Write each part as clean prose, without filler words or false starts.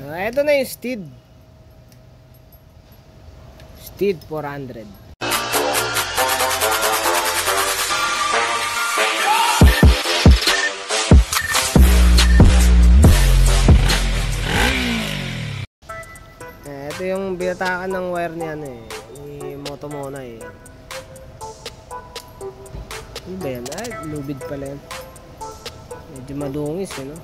Ito na yung Steed 400. Ito yung binatakan ng wire ni ano eh, ni Motomona eh. Ano ba yan? Ay, lubid pala yan. Medyo madungis eh, no?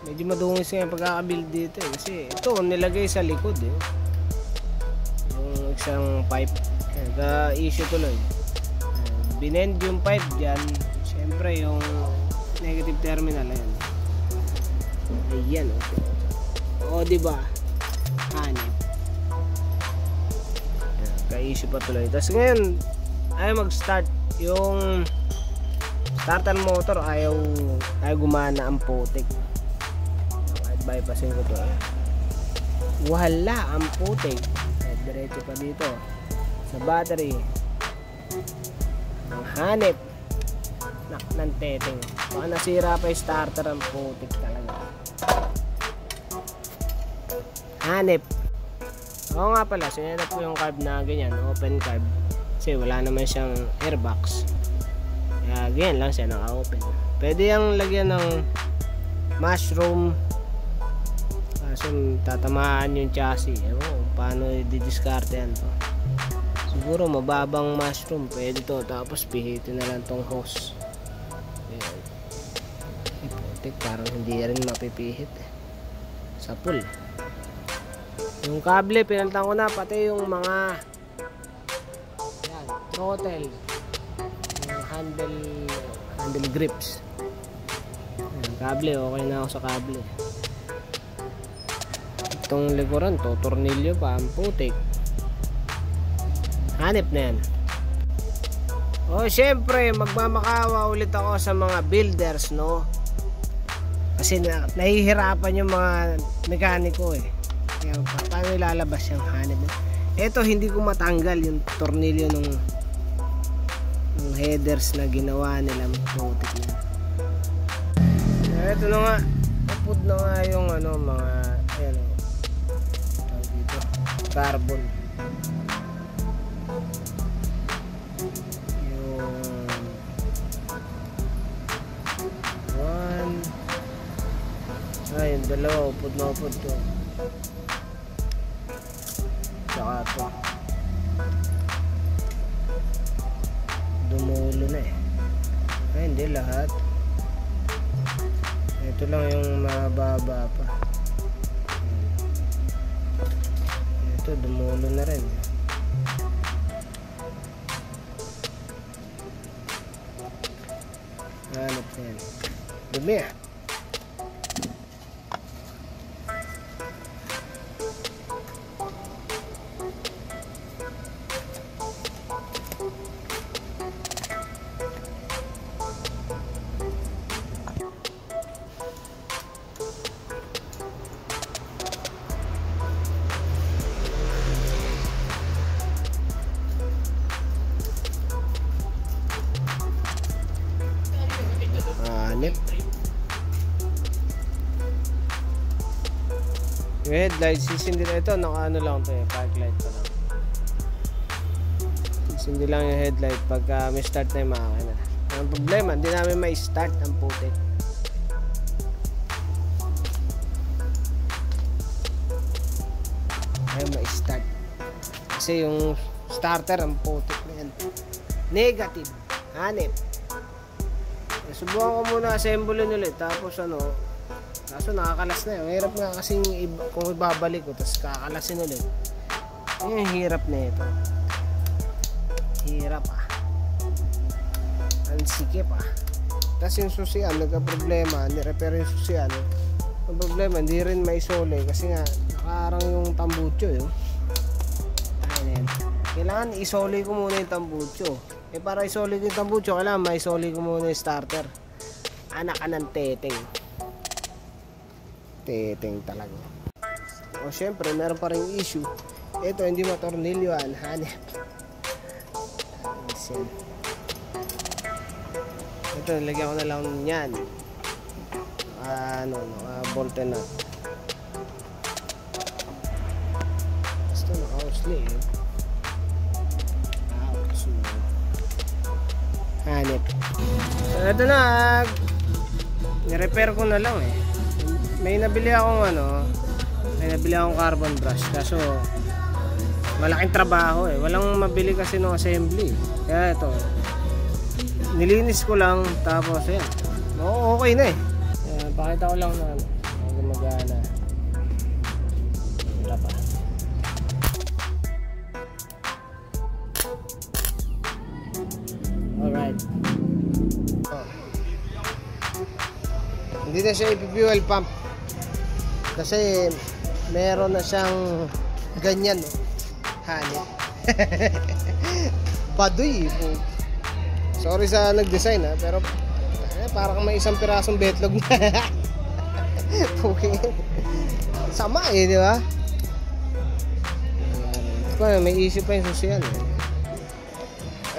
Medyo madungis nga yung pagkakabuild dito eh. Kasi ito nilagay sa likod eh. Yung isang pipe. Nagka-issue tuloy. Binend yung pipe dyan. Siyempre yung negative terminal ayan. Ayan o. O diba? Hanip. Nagka-issue pa tuloy. Tapos ngayon ayaw mag-start yung starter motor, ayaw gumana ang putik. Kahit bypassin ko to wala ang putik. Diretso pa dito sa battery ang hanip ng teteng. Baka nasira pa yung starter, ang putik talaga. Hanip. Oo nga pala, sinanap ko yung carb na ganyan, open carb. Kasi wala naman siyang airbox. Kaya ganyan lang siya naka-open. Pwede yung lagyan ng mushroom. Kaso tatamaan yung chassis. Ewan ko paano i-discarte yan to. Siguro mababang mushroom. Pwede to. Tapos pihitin na lang tong hose. Ayan. Iputik. Parang hindi rin mapipihit eh. Sa pool. Yung kable pinalitan ko na. Pati yung mga throttle, yung handle grips. Ayan, kable, okay na ako sa kable. Itong likuran to, tornilyo pa, ang putik. Hanip na yan. O syempre, magmamakawa ulit ako sa mga builders, no? Kasi nahihirapan yung mga mekaniko eh. Kaya paano ilalabas yung hanip na? Ito hindi ko matanggal yung tornilyo ng headers na ginawa nilang putik na. Ito na nga, tapod na nga yung ano, mga ayan o, dito, carbon. Yung 1 yung dalawa, upod na upod to. Tsaka to dumulo na eh. Ay, hindi lahat. Ito lang yung mababa pa. Ito dumulo na rin. Hanap na yan. Dumi ah. Yung headlight, sisindi na ito, naka ano lang ito eh, park light pa lang. Sisindi lang yung headlight pagka may start na yung makina. Ang problema, hindi namin may start ang putik. Ayaw may start. Kasi yung starter ang putik na yan. Negative. Hanip. Subukan ko muna assemblein ulit. Tapos ano, kaso nakakalas na yun. Hirap nga kasing kung ibabalik ko tapos kakalasin ulit. Yung hirap na ito. Hirap ah. Ang sikip ah. Tapos yung susian, nagka-problema. Ni-repair yung susian. Ang problema, hindi rin maisole. Kasi nga, nakaarang yung tambucho yun. Ayan. Kailangan isole ko muna yung tambucho. Eh para isole ko yung tambucho, kailangan maisole ko muna yung starter. Anak ka ng teteng. Teteng talaga. O syempre meron pa rin issue. Ito hindi matornilyoan. Hanip. Ito nilagyan ko na lang yan. Bolt and nut. Ito, naka-osli eh. Hanip. So, ito na. Ni-repair ko na lang eh. May nabili akong carbon brush. Kaso, malaking trabaho eh. Walang mabili kasi ng assembly. Kaya ito, nilinis ko lang. Tapos, yan. Okay na eh. Pakita ko lang na gumagana. Wala pa. Alright. Hindi na siya ipi-fuel pump. Kasi meron na siyang ganyan. Hanip. Baduy. Sorry sa nag-design ha. Pero parang may isang pirasong betlog na. Sama eh, di ba? May issue pa yung susiyan eh.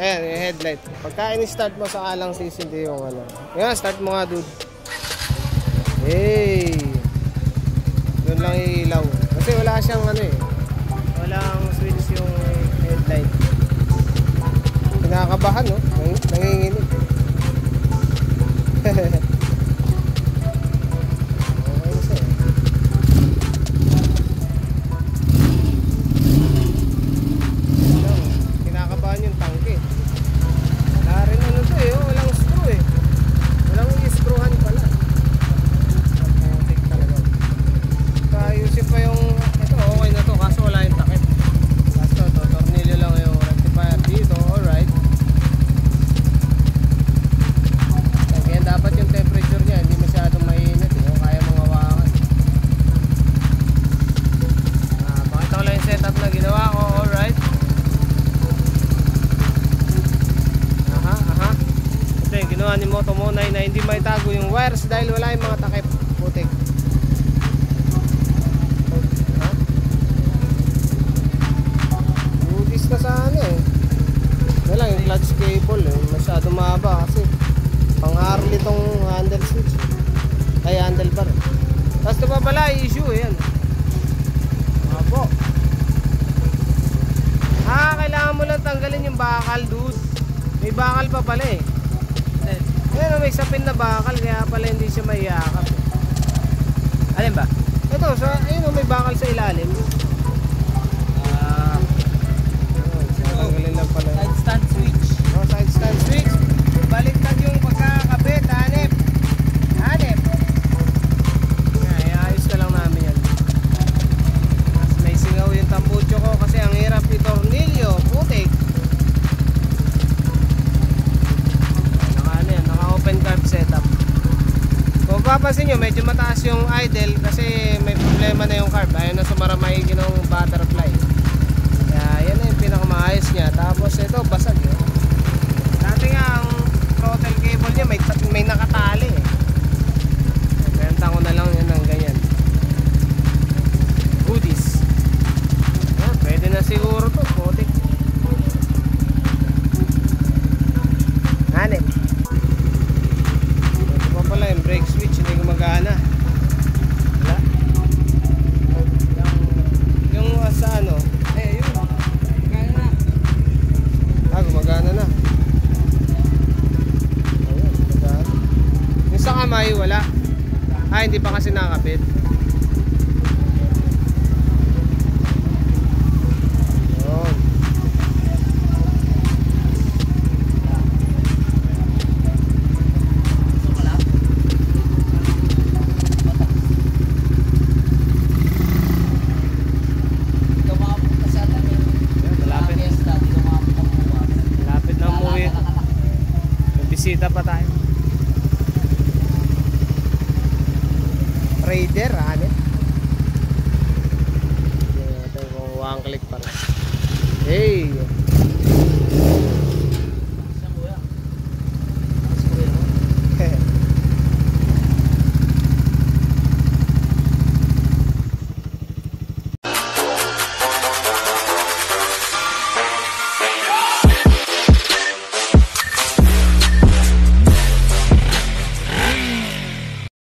Ayan, yung headlight. Pagka in-start mo sa alang sisindi yung Ayan, start mo nga dude. Hey! Doon lang ilaw. Kasi wala siyang walang switch yung headlight. Kinakabahan no? Nanginginig. Okay siya eh. Kinakabahan yung tangke. Wala rin to eh, walang screw eh. Walang i-screwan pala. Putik talaga. Ayusin pa yung ito, okay na to kaso wala yung takip. Kaso to, tornilyo lang yung rectifier dito, alright. Dapat yung temperature niya hindi masyadong mainit eh, kaya mong hawakan. Pakita ko lang yung setup na ginawa ko, alright. Ito yung ginawa ni Moto Monay na hindi maitago yung wires dahil wala yung mga takip. Putik. Budis na sana eh. Wala yung clutch cable eh, masyadong mahaba kasi pang Harley tong handle switch ay handlebar. Tapos ito pa pala issue yan. Apo. Kailangan mo lang tanggalin yung bakal dude. May bakal pa pala eh. Ayan, may sapin na bakal kaya pala hindi siya maiyakap. Alin ba? Ito, ayun may bakal sa ilalim. Tanggalin lang pala. Side stand switch. Side stand switch. Baliktad yung pagkakabit, hanip. Ayos na lang namin yan. Mas may singaw yung tambucho ko kasi ang hirap i-tornilyo, putik. Naka-open carb setup. Kung papansin nyo, medyo mataas yung idle kasi may problema na yung carb. Ayaw na sumaramay ng butterfly. Kaya yan na yung pinakamaayos niya. Tapos ito, basag yun. Dati nga ang throttle cable niya may nakatali eh. Benta ko na lang yan ng ganyan. Goodies. Pwede na siguro to, putik. Hanip. Ito pa pala yung brake switch, hindi gumagana. Wala. Yung sa yun. Gumagana na. Gumagana na. Sa kamay wala. Hindi pa kasi nakakabit. Yun. Malapit na umuwi. May bisita pa tayo. Raider, hanip. Ito yung one click pa rin. Hey!